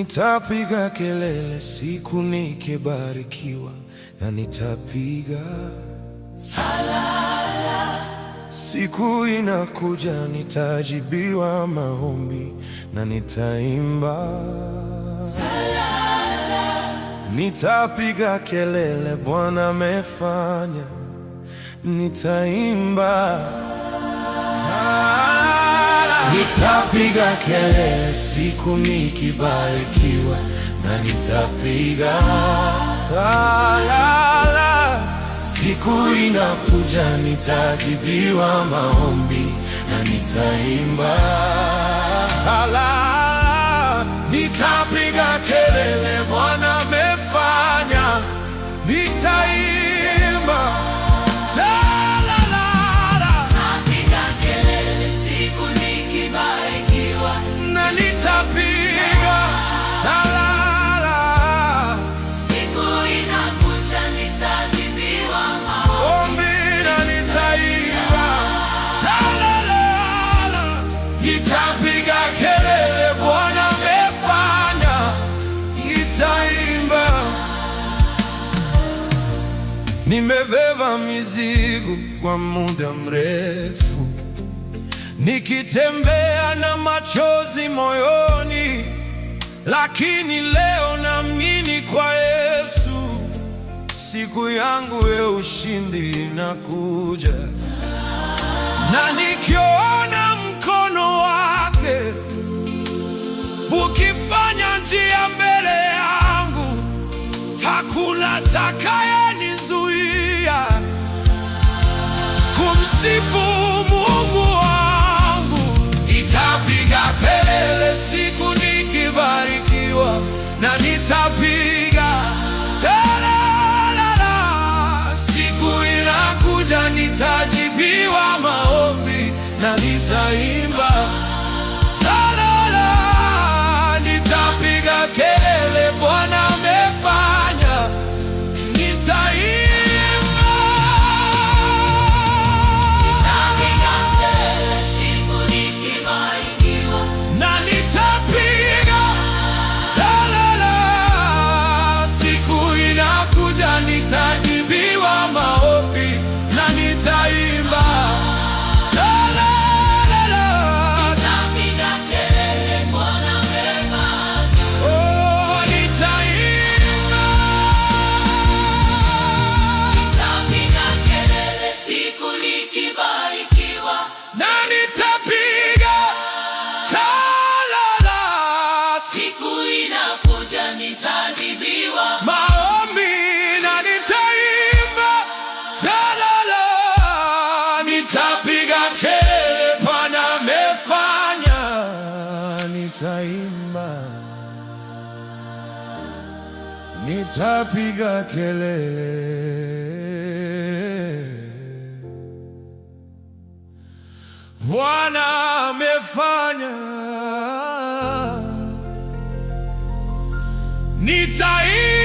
Nitapiga kelele siku nikibarikiwa, na nitapiga halala. Siku inakuja nitajibiwa maombi, na nitaimba salala. Nitapiga kelele, Bwana amefanya, nitaimba salala. Nitapiga kelele siku nikibarikiwa, na nitapiga salala. Siku inakuja nitajibiwa maombi, na nitaimba salala. Nitapiga kelele, Bwana amefanya, nitaimba salala. Nitapiga kelele siku nikibarikiwa, na nitapiga salala. siku inakuja nitajibiwa maombi, Na nitaimba salala. Nitapiga kelele, Bwana amefanya, nitaimba. Nimebeba mizigo kwa muda mrefu, nikitembea na machozi moyoni, lakini leo naamini kwa Yesu, siku yangu ya ushindi inakuja. Na nikiona mkono wake ukifanya njia mbele yangu, hakuna atakayenizuia kumsifu Mungu wangu. Nitapiga kelele siku nikibarikiwa, na nitapiga salala. Siku inakuja nitajibiwa maombi, na nitaimba salala. Nitapiga kelele, Bwana amefanya, nitaimba. nitapiga kelele siku nikibarikiwa, Na nitapiga salala. Siku inakuja nitajibiwa maombi, na nitaimba salala. nitapiga kelele Bwana amefanya, Oh, nitaimba. nitapiga kelele siku nikibarikiwa, Na nitapiga salala. siku inakuja nitajibiwa Maombi, na nitaimba salala. Nitapiga kelele, Bwana amefanya, nitaimba. Nitapiga kelele, Bwana amefanya, nitaimba.